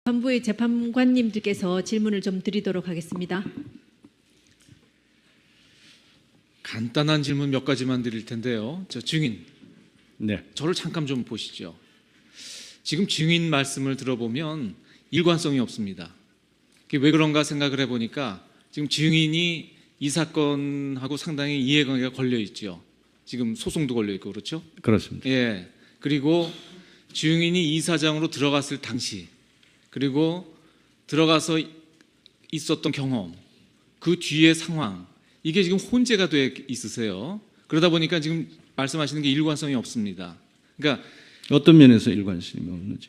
재판부의 재판관님들께서 질문을 좀 드리도록 하겠습니다. 간단한 질문 몇 가지만 드릴 텐데요. 저 증인, 네. 저를 잠깐 좀 보시죠. 지금 증인 말씀을 들어보면 일관성이 없습니다. 그게 왜 그런가 생각을 해보니까 지금 증인이 이 사건하고 상당히 이해관계가 걸려 있죠. 지금 소송도 걸려 있고 그렇죠? 그렇습니다. 예. 그리고 증인이 이사장으로 들어갔을 당시, 그리고 들어가서 있었던 경험, 그 뒤의 상황, 이게 지금 혼재가 돼 있으세요. 그러다 보니까 지금 말씀하시는 게 일관성이 없습니다. 그러니까 어떤 면에서 일관성이 없는지.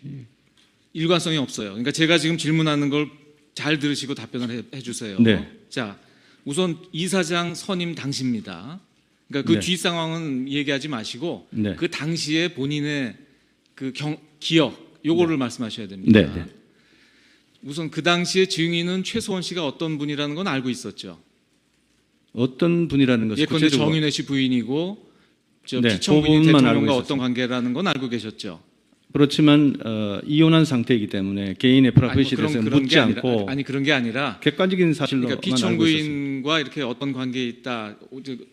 일관성이 없어요. 그러니까 제가 지금 질문하는 걸 잘 들으시고 답변을 해주세요. 네. 자, 우선 이사장 선임 당시입니다. 그러니까 그 네. 뒤 상황은 얘기하지 마시고 네. 그 당시에 본인의 그 기억, 요거를 말씀하셔야 됩니다. 네, 네. 우선 그 당시에 증인은 최소원 씨가 어떤 분이라는 건 알고 있었죠. 어떤 분이라는 것을 예컨대 구체적으로 정윤회 씨 부인이고 네, 피청 그 부인이 부분만 대통령과 알고 어떤 있었습니다. 관계라는 건 알고 계셨죠. 그렇지만 이혼한 상태이기 때문에 개인의 프라이버시에 대해서 묻지 게 아니라, 않고 아니 그런 게 아니라 객관적인 사실로만 그러니까 피청 알고 있었습니다. 부인과 이렇게 어떤 관계에 있다,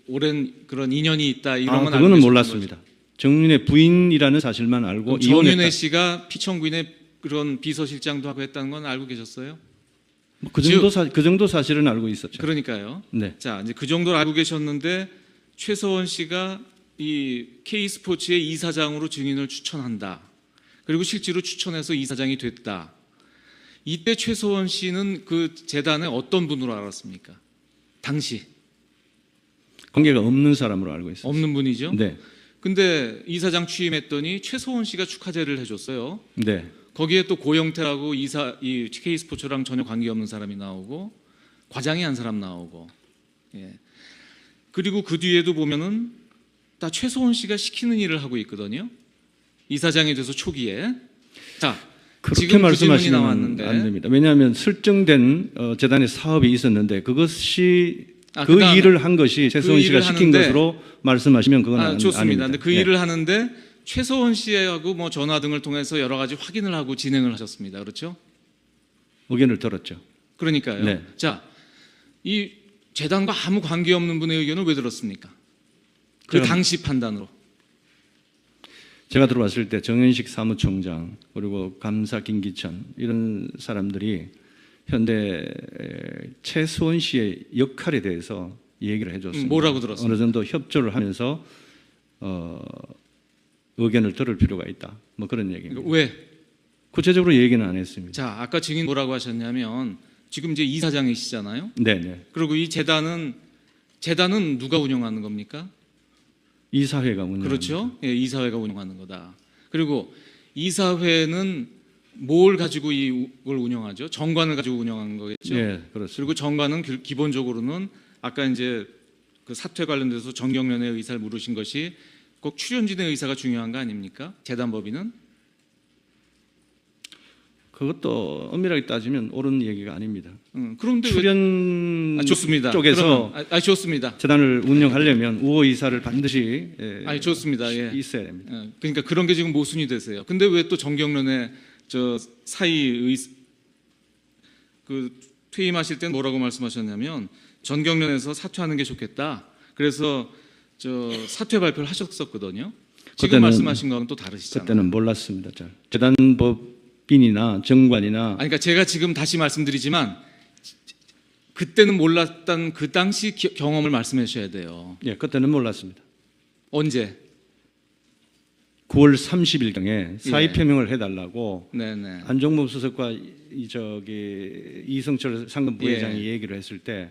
오랜 그런 인연이 있다 이런 건 알고 그거는 계셨던 몰랐습니다. 정윤의 부인이라는 사실만 알고 거죠. 정윤회 이혼했다. 씨가 피청 부인의 그런 비서실장도 하고 했다는 건 알고 계셨어요? 그 정도 사실은 알고 있었죠. 그러니까요. 네. 자, 이제 그 정도를 알고 계셨는데 최서원 씨가 이 K스포츠의 이사장으로 증인을 추천한다. 그리고 실제로 추천해서 이사장이 됐다. 이때 최서원 씨는 그 재단의 어떤 분으로 알았습니까? 당시 관계가 없는 사람으로 알고 있었어요. 없는 분이죠. 네. 근데 이사장 취임했더니 최서원 씨가 축하제를 해줬어요. 네. 거기에 또 고영태라고 이 K스포츠랑 전혀 관계없는 사람이 나오고 과장이 한 사람 나오고, 예. 그리고 그 뒤에도 보면은 다 최서원 씨가 시키는 일을 하고 있거든요. 이사장이 돼서 초기에. 자, 그렇게 지금 그 질문이 말씀하시면 나왔는데 안 됩니다. 왜냐하면 설정된 재단의 사업이 있었는데 그것이 그 그다음에 일을 한 것이 최서원 씨가 일을 시킨 하는데, 것으로 말씀하시면 그건 좋습니다. 아닙니다. 근데 그 네. 일을 하는데 최서원 씨하고 뭐 전화 등을 통해서 여러 가지 확인을 하고 진행을 하셨습니다. 그렇죠? 의견을 들었죠. 그러니까요. 네. 자, 이 재단과 아무 관계없는 분의 의견을 왜 들었습니까? 그 제가- 당시 판단으로. 제가 들어왔을 때 정현식 사무총장 그리고 감사 김기천 이런 사람들이 현대 최수원 씨의 역할에 대해서 얘기를 해줬습니다. 뭐라고 들었습니까? 어느 정도 협조를 하면서 의견을 들을 필요가 있다. 뭐 그런 얘기입니다. 왜? 구체적으로 얘기는 안 했습니다. 자, 아까 증인 뭐라고 하셨냐면 지금 이제 이사장이시잖아요. 네네. 그리고 이 재단은 누가 운영하는 겁니까? 이사회가 운영. 그렇죠. 예, 이사회가 운영하는 거다. 그리고 이사회는 뭘 가지고 이걸 운영하죠? 정관을 가지고 운영하는 거겠죠. 네, 그렇습니다. 그리고 정관은 기본적으로는 아까 이제 그 사퇴 관련돼서 정경련의 의사를 물으신 것이 꼭 출연진의 의사가 중요한 거 아닙니까? 재단법인은? 그것도 엄밀하게 따지면 옳은 얘기가 아닙니다. 그런데 출연 좋습니다. 쪽에서 좋습니다. 재단을 운영하려면 우호 이사를 반드시 좋습니다. 예. 있어야 됩니다. 그러니까 그런 게 지금 모순이 되세요. 근데 왜 또 정경련의 저 사이 그 퇴임하실 때 뭐라고 말씀하셨냐면 전경련에서 사퇴하는 게 좋겠다. 그래서 저 사퇴 발표를 하셨었거든요. 지금 말씀하신 거는 또 다르시잖아요. 그때는 몰랐습니다. 잘. 재단법인이나 정관이나 그러니까 제가 지금 다시 말씀드리지만 그때는 몰랐던 그 당시 경험을 말씀해 주셔야 돼요. 예, 그때는 몰랐습니다. 언제? 9월 30일경에 사의 표명을 해달라고 네네. 안종범 수석과 이성철 상금 부회장이 예. 얘기를 했을 때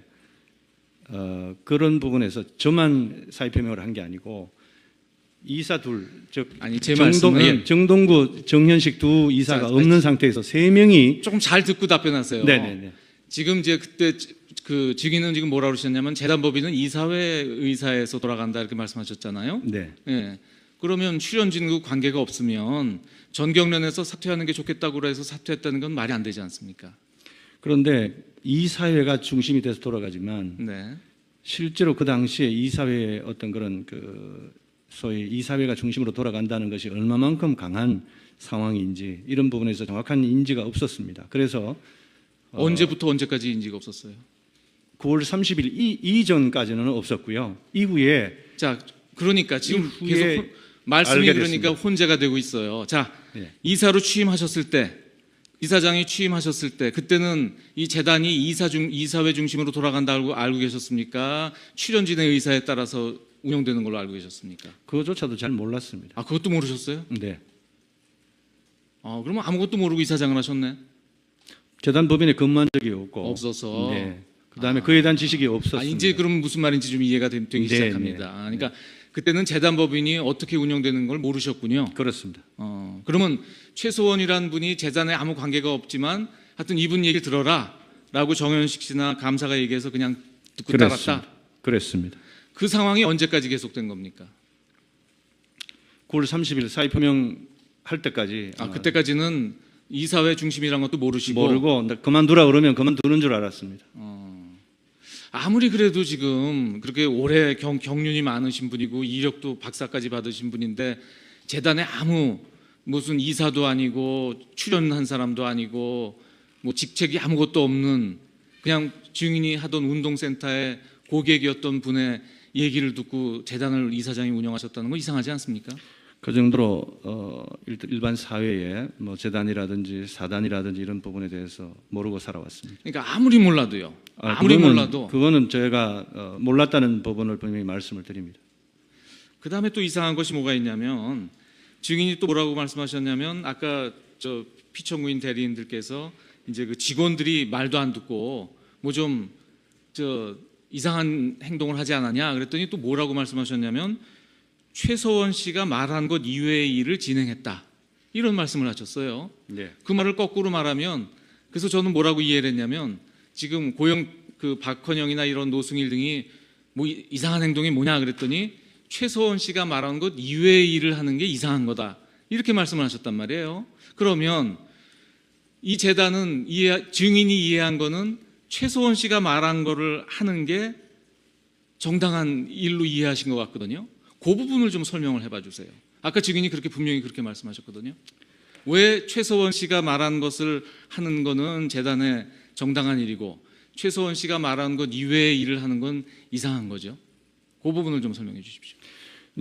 그런 부분에서 저만 사의 표명을 한 게 아니고 이사 둘, 즉 아니, 제 말씀은 정동구, 정현식 두 이사가 없는 상태에서 세 명이 조금 잘 듣고 답변하세요. 네네네. 지금 이제 그때 그 증인은 지금 뭐라고 그러셨냐면 재단법인은 이사회 의사에서 돌아간다 이렇게 말씀하셨잖아요. 네. 예. 그러면 출연진과 관계가 없으면 전경련에서 사퇴하는 게 좋겠다고 해서 사퇴했다는 건 말이 안 되지 않습니까? 그런데 이사회가 중심이 돼서 돌아가지만 네. 실제로 그 당시에 이사회의 어떤 그런 그 소위 이사회가 중심으로 돌아간다는 것이 얼마만큼 강한 상황인지 이런 부분에서 정확한 인지가 없었습니다. 그래서 언제부터 언제까지 인지가 없었어요? 9월 30일 이전까지는 없었고요. 이후에 자, 그러니까 지금 이후에 계속 말씀이 알게 그러니까 됐습니다. 혼재가 되고 있어요. 자, 예. 이사로 취임하셨을 때, 이사장이 취임하셨을 때, 그때는 이 재단이 이사회 중심으로 돌아간다고 알고 계셨습니까? 출연진의 의사에 따라서 운영되는 걸로 알고 계셨습니까? 그것조차도 잘 몰랐습니다. 아, 그것도 모르셨어요? 네. 그러면 아무것도 모르고 이사장을 하셨네? 재단 법인에 근무한 적이 없고 없어서. 네. 그다음에 그에 대한 지식이 없었습니다. 이제 그럼 무슨 말인지 좀 이해가 되기 네, 시작합니다. 네. 그러니까 그때는 재단 법인이 어떻게 운영되는 걸 모르셨군요. 그렇습니다. 그러면 최소원이라는 분이 재단에 아무 관계가 없지만 하여튼 이분 얘기 들어라 라고 정현식 씨나 감사가 얘기해서 그냥 듣고 따랐다. 그랬습니다. 그 상황이 언제까지 계속된 겁니까? 9월 30일 사의 표명할 때까지 그때까지는 이사회 중심이란 것도 모르시고 모르고 그만두라 그러면 그만두는 줄 알았습니다. 아무리 그래도 지금 그렇게 오래 경륜이 많으신 분이고 이력도 박사까지 받으신 분인데 재단에 아무 무슨 이사도 아니고 출연한 사람도 아니고 뭐 직책이 아무것도 없는 그냥 증인이 하던 운동센터의 고객이었던 분의 얘기를 듣고 재단을 이사장이 운영하셨다는 건 이상하지 않습니까? 그 정도로 일반 사회에 뭐 재단이라든지 사단이라든지 이런 부분에 대해서 모르고 살아왔습니다. 그러니까 아무리 몰라도요. 아무리 몰라도 그거는 제가 몰랐다는 부분을 분명히 말씀을 드립니다. 그 다음에 또 이상한 것이 뭐가 있냐면 증인이 또 뭐라고 말씀하셨냐면 아까 저 피청구인 대리인들께서 이제 그 직원들이 말도 안 듣고 뭐 좀 저 이상한 행동을 하지 않았냐 그랬더니 또 뭐라고 말씀하셨냐면 최서원 씨가 말한 것 이외의 일을 진행했다 이런 말씀을 하셨어요. 네. 그 말을 거꾸로 말하면 그래서 저는 뭐라고 이해를 했냐면 지금 고영 그 박헌영이나 이런 노승일 등이 뭐 이상한 행동이 뭐냐 그랬더니 최서원 씨가 말한 것 이외의 일을 하는 게 이상한 거다 이렇게 말씀을 하셨단 말이에요. 그러면 이 재단은 증인이 이해한 거는 최서원 씨가 말한 거를 하는 게 정당한 일로 이해하신 것 같거든요. 그 부분을 좀 설명을 해봐 주세요. 아까 증인이 그렇게 분명히 그렇게 말씀하셨거든요. 왜 최서원 씨가 말한 것을 하는 거는 재단의 정당한 일이고 최서원 씨가 말한 것 이외의 일을 하는 건 이상한 거죠. 그 부분을 좀 설명해 주십시오.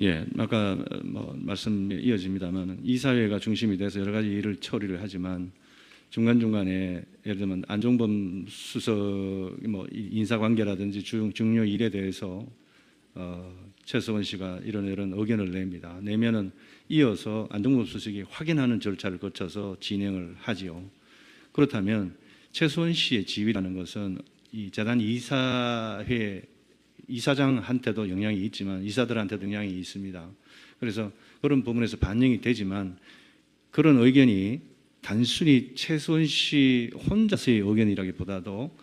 예, 아까 말씀이 이어집니다만 이사회가 중심이 돼서 여러 가지 일을 처리를 하지만 중간중간에 예를 들면 안종범 수석 뭐 인사관계라든지 중요 일에 대해서 최서원 씨가 이런 의견을 냅니다. 내면은 이어서 안종범 수석이 확인하는 절차를 거쳐서 진행을 하지요. 그렇다면 최서원 씨의 지위라는 것은 이 재단 이사회 이사장한테도 영향이 있지만 이사들한테도 영향이 있습니다. 그래서 그런 부분에서 반영이 되지만 그런 의견이 단순히 최서원 씨 혼자서의 의견이라기보다도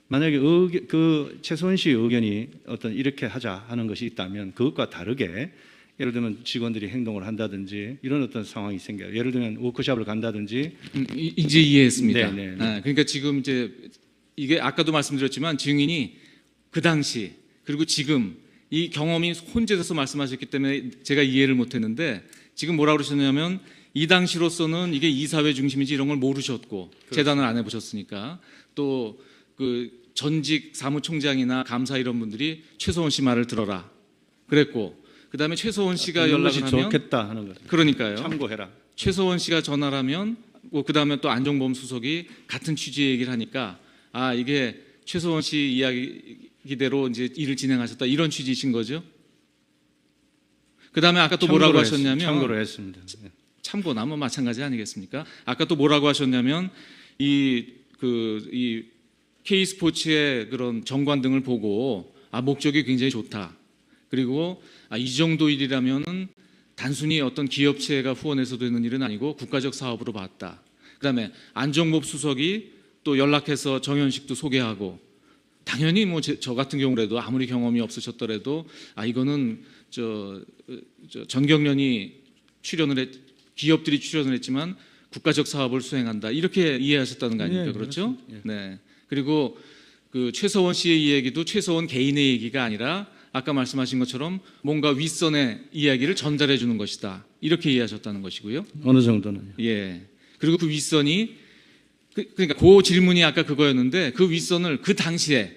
만약에 그 최서원 씨의 의견이 어떤 이렇게 하자 하는 것이 있다면 그것과 다르게 예를 들면 직원들이 행동을 한다든지 이런 어떤 상황이 생겨요. 예를 들면 워크숍을 간다든지 이제 이해했습니다. 네. 그러니까 지금 이제 이게 아까도 말씀드렸지만 증인이 그 당시 그리고 지금 이 경험이 혼재돼서 말씀하셨기 때문에 제가 이해를 못했는데 지금 뭐라고 그러셨냐면 이 당시로서는 이게 이사회 중심인지 이런 걸 모르셨고 그렇죠. 재단을 안 해보셨으니까 또 그 전직 사무총장이나 감사 이런 분들이 최서원 씨 말을 들어라 그랬고 그 다음에 최서원 씨가 연락을 하면 좋겠다 하는 거죠. 그러니까요. 참고해라. 최서원 씨가 전화를 하면 그 다음에 또 안종범 수석이 같은 취지의 얘기를 하니까 이게 최서원 씨 이야기대로 이제 일을 진행하셨다 이런 취지이신 거죠. 그 다음에 아까 또 뭐라고 하셨냐면 참고로 했습니다. 참고나 뭐 마찬가지 아니겠습니까? 아까 또 뭐라고 하셨냐면 이 K스포츠의 그런 정관 등을 보고 목적이 굉장히 좋다. 그리고 이 정도 일이라면은 단순히 어떤 기업체가 후원해서 되는 일은 아니고 국가적 사업으로 봤다. 그다음에 안종범 수석이 또 연락해서 정현식도 소개하고 당연히 뭐 저 같은 경우라도 아무리 경험이 없으셨더라도 이거는 전경련이 기업들이 출연을 했지만 국가적 사업을 수행한다 이렇게 이해하셨다는 거 아닙니까? 네, 그렇죠? 예. 네. 그리고 그 최서원 씨의 이야기도 최서원 개인의 얘기가 아니라 아까 말씀하신 것처럼 뭔가 윗선의 이야기를 전달해 주는 것이다. 이렇게 이해하셨다는 것이고요. 어느 정도는요. 예. 그리고 그 윗선이 그러니까 그 질문이 아까 그거였는데 그 윗선을 그 당시에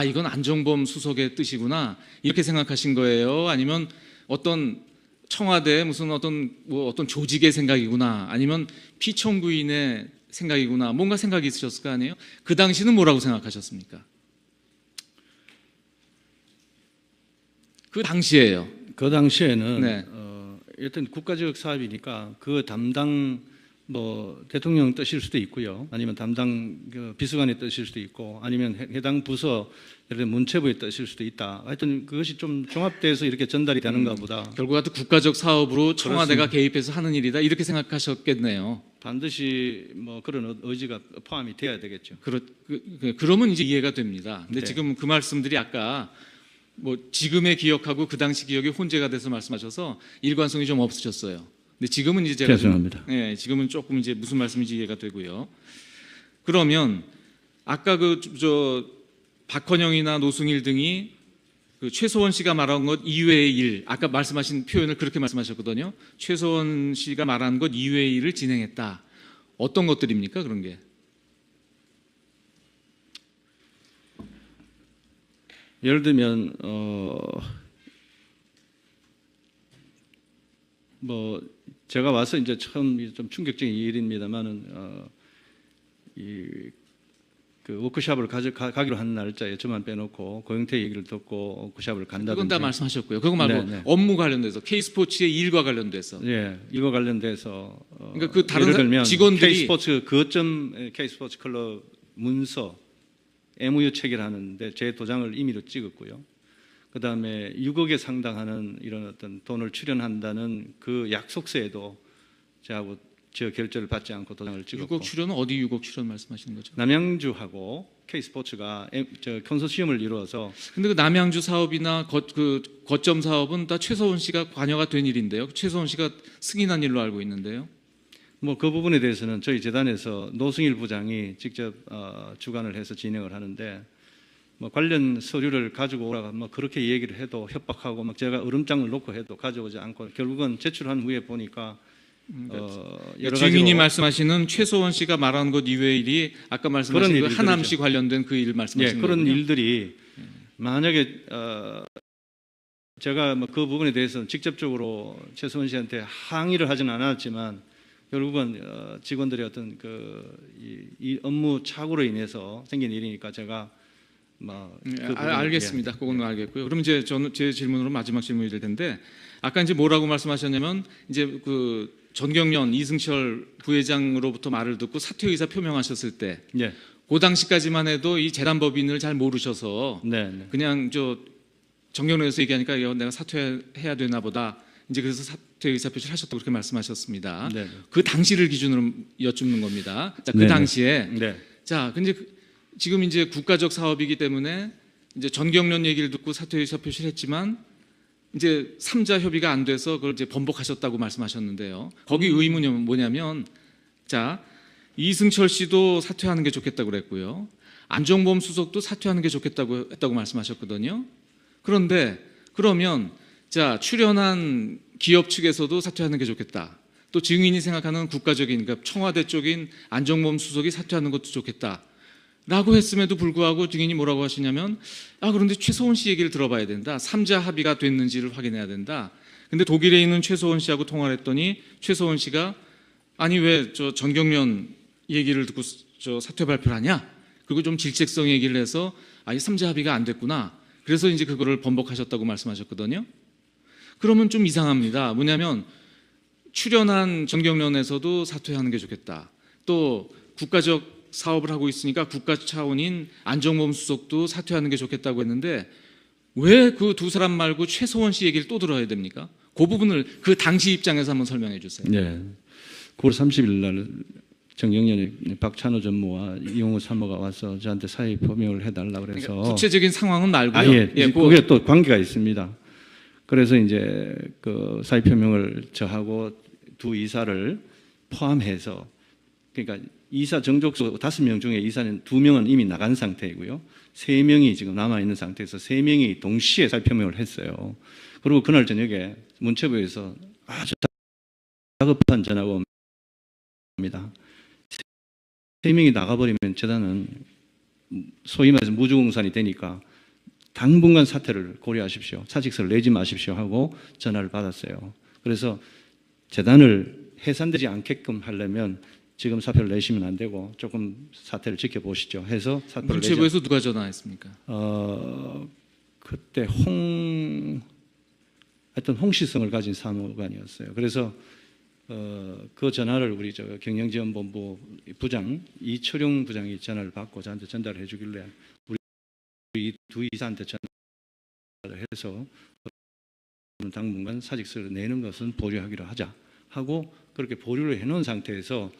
이건 안종범 수석의 뜻이구나 이렇게 생각하신 거예요? 아니면 어떤 청와대 무슨 어떤 조직의 생각이구나 아니면 피청구인의 생각이구나 뭔가 생각이 있으셨을 거 아니에요? 그 당시는 뭐라고 생각하셨습니까? 그 당시에요. 그 당시에는 네. 일단 국가적 사업이니까 그 담당 대통령 뜻일 수도 있고요. 아니면 담당 비서관의 뜻일 수도 있고, 아니면 해당 부서 예를 들어 문체부의 뜻일 수도 있다. 하여튼 그것이 좀 종합돼서 이렇게 전달이 되는가 보다. 결국 하여튼 국가적 사업으로 청와대가 개입해서 하는 일이다 이렇게 생각하셨겠네요. 반드시 그런 의지가 포함이 돼야 되겠죠. 그러면 이제 이해가 됩니다. 근데 네. 지금 그 말씀들이 아까 지금의 기억하고 그 당시 기억이 혼재가 돼서 말씀하셔서 일관성이 좀 없으셨어요. 근데 지금은 이제 제가 죄송합니다. 지금은 조금 이제 무슨 말씀인지 이해가 되고요. 그러면 아까 박헌영이나 노승일 등이 그 최소원 씨가 말한 것 이외의 일, 아까 말씀하신 표현을 그렇게 말씀하셨거든요. 최소원 씨가 말한 것 이외의 일을 진행했다. 어떤 것들입니까? 그런 게? 예를 들면 제가 와서 이제 처음 좀 충격적인 일입니다만은 그 워크숍을 가기로 한 날짜에 저만 빼놓고 고영태 얘기를 듣고 워크숍을 간다든지. 그건 다 말씀하셨고요. 그거 말고 네. 업무 관련돼서 K스포츠의 일과 관련돼서. 예, 이거 관련돼서 그러니까 그 다른 예를 들면 직원들이 K스포츠 K스포츠 클럽 문서 MOU 체결하는데 제 도장을 임의로 찍었고요. 그 다음에 6억에 상당하는 이런 어떤 돈을 출연한다는 그 약속서에도 저하고 저 결제를 받지 않고 도장을 찍었고. 6억 출연은 어디 6억 출연 말씀하시는 거죠? 남양주하고 K스포츠가 컨소시엄을 이루어서. 근데 그 남양주 사업이나 거점 사업은 다 최소원 씨가 관여가 된 일인데요. 최소원 씨가 승인한 일로 알고 있는데요. 그 부분에 대해서는 저희 재단에서 노승일 부장이 직접 주관을 해서 진행을 하는데 관련 서류를 가지고 오라고 그렇게 얘기를 해도 협박하고 제가 으름장을 놓고 해도 가져오지 않고 결국은 제출한 후에 보니까 여러 증인이 가지로 말씀하시는 최소원 씨가 말한 것 이외의 일이 아까 말씀하신 그 하남시 관련된 그 일 말씀하시는 거군요. 그런 일들이 만약에 제가 그 부분에 대해서는 직접적으로 최소원 씨한테 항의를 하지는 않았지만 결국은 직원들의 어떤 이 업무 착오로 인해서 생긴 일이니까 제가 알겠습니다. 그건 알겠고요. 그럼 이제 제 질문으로 마지막 질문이 될 텐데 아까 이제 뭐라고 말씀하셨냐면 이제 그 전경련 이승철 부회장으로부터 말을 듣고 사퇴 의사 표명하셨을 때 그 당시까지만 해도 이 재단법인을 잘 모르셔서 그냥 정경련에서 얘기하니까 내가 사퇴해야 되나 보다. 이제 그래서 사퇴 의사 표시를 하셨다고 그렇게 말씀하셨습니다. 그 당시를 기준으로 여쭙는 겁니다. 자, 그 당시에 자, 근데 지금 이제 국가적 사업이기 때문에 이제 전경련 얘기를 듣고 사퇴 의사 표시를 했지만 이제 3자 협의가 안 돼서 그걸 이제 번복하셨다고 말씀하셨는데요. 거기 의문이 뭐냐면 자, 이승철 씨도 사퇴하는 게 좋겠다고 그랬고요. 안종범 수석도 사퇴하는 게 좋겠다고 했다고 말씀하셨거든요. 그런데 그러면 자, 출연한 기업 측에서도 사퇴하는 게 좋겠다. 또 증인이 생각하는 국가적인 그러니까 청와대 쪽인 안종범 수석이 사퇴하는 것도 좋겠다. 라고 했음에도 불구하고 증인이 뭐라고 하시냐면 그런데 최소원 씨 얘기를 들어봐야 된다. 3자 합의가 됐는지를 확인해야 된다. 근데 독일에 있는 최소원 씨하고 통화를 했더니 최소원 씨가 아니 왜 전경련 얘기를 듣고 사퇴 발표를 하냐? 그리고 좀 질책성 얘기를 해서 이 3자 합의가 안 됐구나. 그래서 이제 그거를 번복하셨다고 말씀하셨거든요. 그러면 좀 이상합니다. 뭐냐면 출연한 전경련에서도 사퇴하는 게 좋겠다. 또 국가적 사업을 하고 있으니까 국가 차원인 안종범 수석도 사퇴하는 게 좋겠다고 했는데 왜 그 두 사람 말고 최소원 씨 얘기를 또 들어야 됩니까? 그 부분을 그 당시 입장에서 한번 설명해 주세요. 네. 9월 30일 날 정경련의 박찬호 전무와 이용호参谋가 와서 저한테 사의 표명을 해달라고 그래서 그러니까 구체적인 상황은 말고요. 그게 또 관계가 있습니다. 그래서 이제 그 사의 표명을 저하고 두 이사를 포함해서 그러니까 이사 정족수 5명 중에 이사는 2명은 이미 나간 상태이고요. 3명이 지금 남아있는 상태에서 3명이 동시에 살펴명을 했어요. 그리고 그날 저녁에 문체부에서 아주 다급한 전화가 옵니다. 3명이 나가버리면 재단은 소위 말해서 무주공산이 되니까 당분간 사퇴를 고려하십시오. 사직서를 내지 마십시오 하고 전화를 받았어요. 그래서 재단을 해산되지 않게끔 하려면 지금 사표를 내시면 안 되고 조금 사태를 지켜보시죠 해서 사표를 문체부에서 누가 전화했습니까? 그때 하여튼 홍시성을 가진 사무관이었어요. 그래서 그 전화를 우리 경영지원본부 부장 이철용 부장이 전화를 받고 저한테 전달해 주길래 우리 두 이사한테 전화를 해서 당분간 사직서를 내는 것은 보류하기로 하자 하고 그렇게 보류를 해놓은 상태에서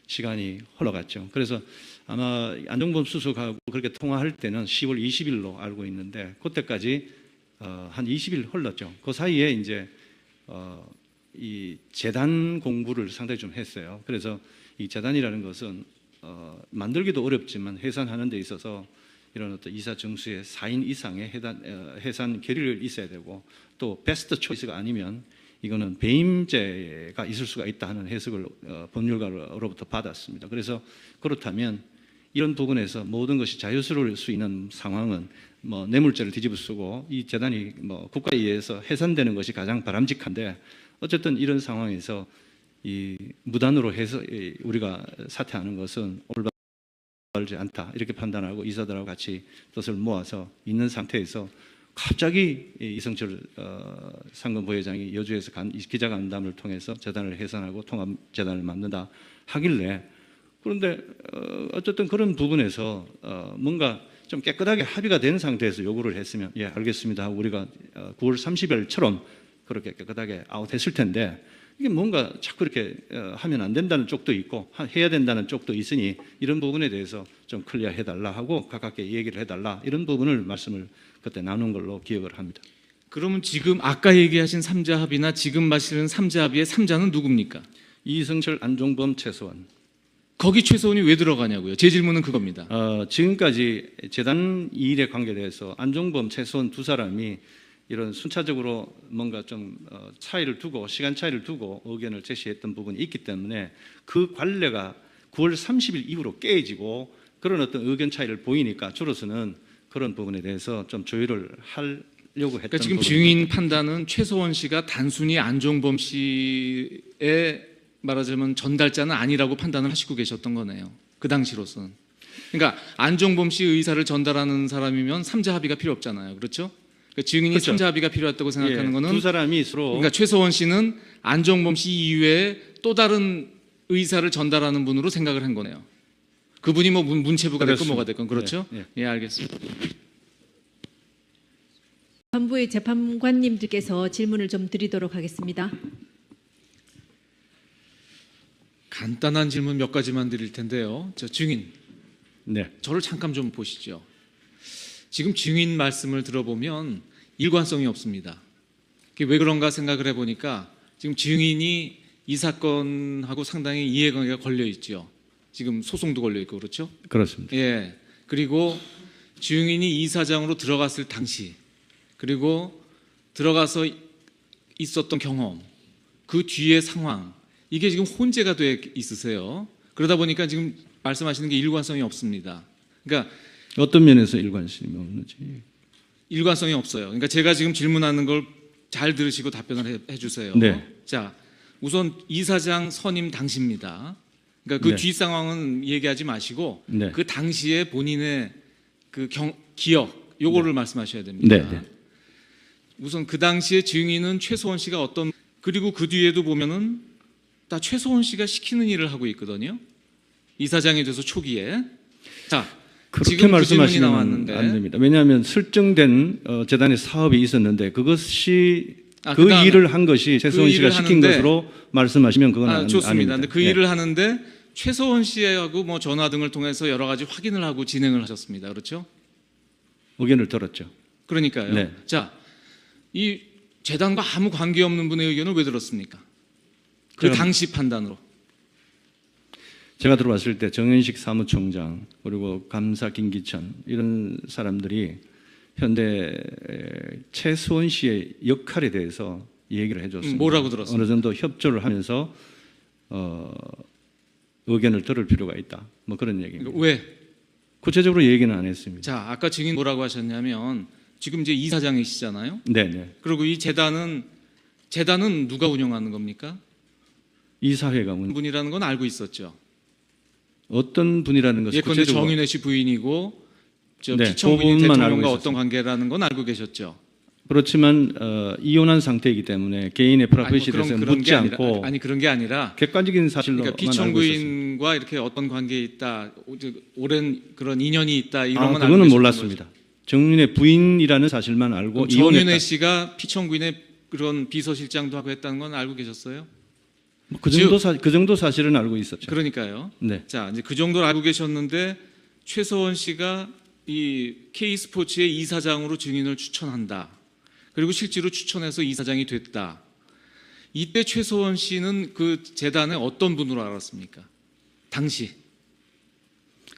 시간이 흘러갔죠. 그래서 아마 안종범 수석하고 그렇게 통화할 때는 10월 20일로 알고 있는데 그때까지 한 20일 흘렀죠. 그 사이에 이제 이 재단 공부를 상당히 좀 했어요. 그래서 이 재단이라는 것은 만들기도 어렵지만 해산하는 데 있어서 이런 어떤 이사 정수의 4인 이상의 해산 결의를 있어야 되고 또 베스트 초이스가 아니면 이거는 배임죄가 있을 수가 있다 하는 해석을 법률가로부터 받았습니다. 그래서 그렇다면 이런 부분에서 모든 것이 자유스러울 수 있는 상황은 뭐 뇌물죄를 뒤집어 쓰고 이 재단이 뭐 국가에 의해서 해산되는 것이 가장 바람직한데 어쨌든 이런 상황에서 이 무단으로 해서 우리가 사퇴하는 것은 올바르지 않다 이렇게 판단하고 이사들하고 같이 뜻을 모아서 있는 상태에서 갑자기 이성철 상금 부회장이 여주에서 기자간담을 통해서 재단을 해산하고 통합재단을 만든다 하길래 그런데 어쨌든 그런 부분에서 뭔가 좀 깨끗하게 합의가 된 상태에서 요구를 했으면 예 알겠습니다 하고 우리가 9월 30일처럼 그렇게 깨끗하게 아웃했을 텐데 이게 뭔가 자꾸 이렇게 하면 안 된다는 쪽도 있고 해야 된다는 쪽도 있으니 이런 부분에 대해서 좀 클리어해달라 하고 가깝게 얘기를 해달라 이런 부분을 말씀을 그때 나눈 걸로 기억을 합니다. 그러면 지금 아까 얘기하신 삼자 합의나 지금 마시는 삼자 합의의 삼자는 누굽니까? 이성철, 안종범, 최소원. 거기 최소원이 왜 들어가냐고요. 제 질문은 그겁니다. 지금까지 재단 이 일에 관계돼서 안종범, 최소원 두 사람이 이런 순차적으로 뭔가 좀 차이를 두고 시간 차이를 두고 의견을 제시했던 부분이 있기 때문에 그 관례가 9월 30일 이후로 깨지고 그런 어떤 의견 차이를 보이니까 주로서는 그런 부분에 대해서 좀 조율을 하려고 했던 그러니까 지금 증인 판단은 최소원 씨가 단순히 안종범 씨의 말하자면 전달자는 아니라고 판단을 하시고 계셨던 거네요. 그 당시로서는. 그러니까 안종범 씨 의사를 전달하는 사람이면 삼자 합의가 필요 없잖아요. 그렇죠? 그러니까 증인이 그렇죠. 삼자 합의가 필요했다고 생각하는 거는 두 사람이 서로 그러니까 최소원 씨는 안종범 씨 이외에 또 다른 의사를 전달하는 분으로 생각을 한 거네요. 그분이 뭐 문체부가 됐건 뭐가 됐건 그렇죠? 예, 알겠습니다. 법무부의 재판관님들께서 질문을 좀 드리도록 하겠습니다. 간단한 질문 몇 가지만 드릴 텐데요. 저 증인, 네. 저를 잠깐 좀 보시죠. 지금 증인 말씀을 들어보면 일관성이 없습니다. 그게 왜 그런가 생각을 해보니까 지금 증인이 이 사건하고 상당히 이해관계가 걸려 있죠. 지금 소송도 걸려 있고 그렇죠? 그렇습니다. 예. 그리고 증인이 이사장으로 들어갔을 당시 그리고 들어가서 있었던 경험 그 뒤의 상황 이게 지금 혼재가 돼 있으세요. 그러다 보니까 지금 말씀하시는 게 일관성이 없습니다. 그러니까 어떤 면에서 일관성이 없는지. 일관성이 없어요. 그러니까 제가 지금 질문하는 걸 잘 들으시고 답변을 해주세요. 네. 자, 우선 이사장 선임 당시입니다. 그러니까 그 네. 뒤 상황은 얘기하지 마시고 네. 그 당시에 본인의 그 기억 요거를 말씀하셔야 됩니다. 네, 네. 우선 그 당시에 증인은 최소원 씨가 어떤 그리고 그 뒤에도 보면은 다 최소원 씨가 시키는 일을 하고 있거든요. 이사장이 돼서 초기에 자. 그렇게 지금 그 질문이 말씀하시면 나왔는데 안 됩니다. 왜냐하면 설정된 재단의 사업이 있었는데 그것이 그 그다음에 일을 한 것이 최소원 씨가 일을 시킨 하는데 것으로 말씀하시면 그건 좋습니다. 아닙니다. 근데 그 일을 하는데 최소원 씨하고 뭐 전화 등을 통해서 여러 가지 확인을 하고 진행을 하셨습니다. 그렇죠? 의견을 들었죠. 그러니까요. 네. 자, 이 재단과 아무 관계없는 분의 의견을 왜 들었습니까? 그 그럼- 당시 판단으로. 제가 들어왔을 때 정현식 사무총장 그리고 감사 김기천 이런 사람들이 현대 최수원 씨의 역할에 대해서 얘기를 해줬습니다. 뭐라고 들었습니까? 어느 정도 협조를 하면서 의견을 들을 필요가 있다. 뭐 그런 얘기입니다. 왜? 구체적으로 얘기는 안 했습니다. 자, 아까 증인 뭐라고 하셨냐면 지금 이제 이사장이시잖아요. 네네. 그리고 이 재단은 누가 운영하는 겁니까? 이사회가 분이라는 건 알고 있었죠. 어떤 분이라는 것을 예컨대 구체적으로 정윤회 씨 부인이고 저 네, 피청구인이 그 부분만 알고 대통령과 있었습니다. 어떤 관계라는 건 알고 계셨죠. 그렇지만 이혼한 상태이기 때문에 개인의 프라이버시에 대해서 묻지 않고 그런 게 아니라 객관적인 사실로만 그러니까 알고 있었습니다. 피청구인과 이렇게 어떤 관계에 있다, 오랜 그런 인연이 있다 이런 건 알고 그거는 계셨던 몰랐습니다. 정윤의 부인이라는 사실만 알고 거죠. 정윤회 이혼했다. 씨가 피청구인의 그런 비서실장도 하고 했다는 건 알고 계셨어요? 그 정도 사실은 알고 있었죠. 그러니까요. 네. 자, 이제 그 정도를 알고 계셨는데 최서원 씨가 이 K스포츠의 이사장으로 증인을 추천한다. 그리고 실제로 추천해서 이사장이 됐다. 이때 최서원 씨는 그 재단의 어떤 분으로 알았습니까? 당시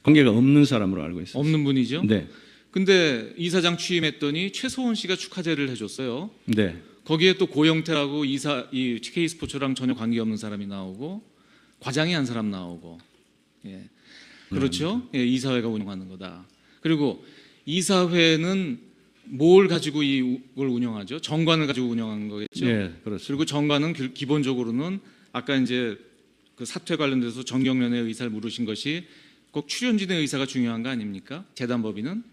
관계가 없는 사람으로 알고 있었어요. 없는 분이죠. 네. 근데 이사장 취임했더니 최서원 씨가 축하제를 해줬어요. 네. 거기에 또 고영태라고 이 K스포츠랑 전혀 관계없는 사람이 나오고 과장이 한 사람 나오고, 예. 그렇죠. 예, 이사회가 운영하는 거다. 그리고 이사회는 뭘 가지고 이걸 운영하죠? 정관을 가지고 운영하는 거겠죠. 네, 그렇습니다. 그리고 정관은 기본적으로는 아까 이제 그 사퇴 관련돼서 정경련의 의사를 물으신 것이 꼭 출연진의 의사가 중요한 거 아닙니까? 재단법인은?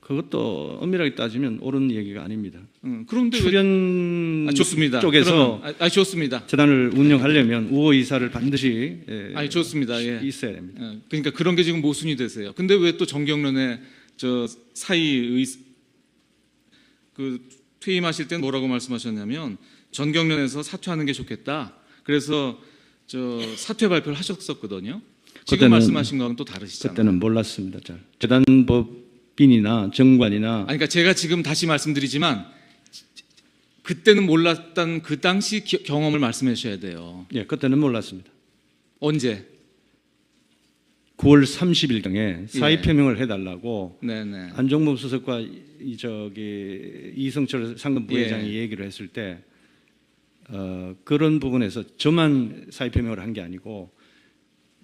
그것도 엄밀하게 따지면 옳은 얘기가 아닙니다. 그런데 출연 좋습니다. 쪽에서 좋습니다. 재단을 운영하려면 우호 이사를 반드시 좋습니다. 예. 있어야 됩니다. 그러니까 그런 게 지금 모순이 되세요. 근데 왜 또 정경련의 저 사이 그 퇴임하실 때는 뭐라고 말씀하셨냐면 전경련에서 사퇴하는 게 좋겠다. 그래서 저 사퇴 발표를 하셨었거든요. 지금 말씀하신 거랑 또 다르시잖아요. 그때는 몰랐습니다. 잘. 재단법인이나 정관이나 그러니까 제가 지금 다시 말씀드리지만 그때는 몰랐던 그 당시 경험을 말씀해 주셔야 돼요. 예, 그때는 몰랐습니다. 언제? 9월 30일경에 사의 표명을 해달라고 네네. 안종범 수석과 이성철 상금 부회장이 얘기를 했을 때 그런 부분에서 저만 사의 표명을 한 게 아니고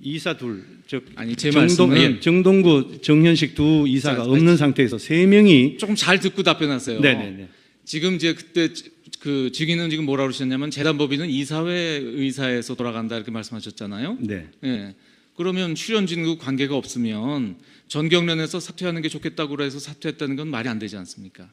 이사 둘, 즉 제 말씀은 정동구, 정현식 두 이사가 없는 상태에서 세 명이 조금 잘 듣고 답변하세요. 네네네. 지금 이제 그때 그 증인은 지금 뭐라 그러셨냐면 재단법인은 이사회 의사에서 돌아간다 이렇게 말씀하셨잖아요. 네. 예. 그러면 출연진과 관계가 없으면 전경련에서 사퇴하는 게 좋겠다고 해서 사퇴했다는 건 말이 안 되지 않습니까?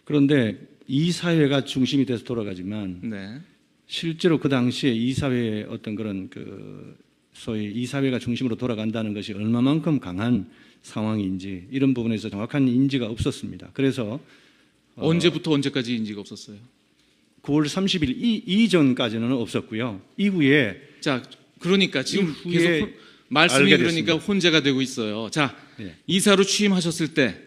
그런데 이사회가 중심이 돼서 돌아가지만 네. 실제로 그 당시에 이사회의 어떤 그런 그 소위 이사회가 중심으로 돌아간다는 것이 얼마만큼 강한 상황인지 이런 부분에서 정확한 인지가 없었습니다. 그래서 언제부터 언제까지 인지가 없었어요? 9월 30일 이전까지는 없었고요. 이후에 그러니까 지금 이후에 계속 말씀이 알게 그러니까 됐습니다. 혼재가 되고 있어요. 네. 이사로 취임하셨을 때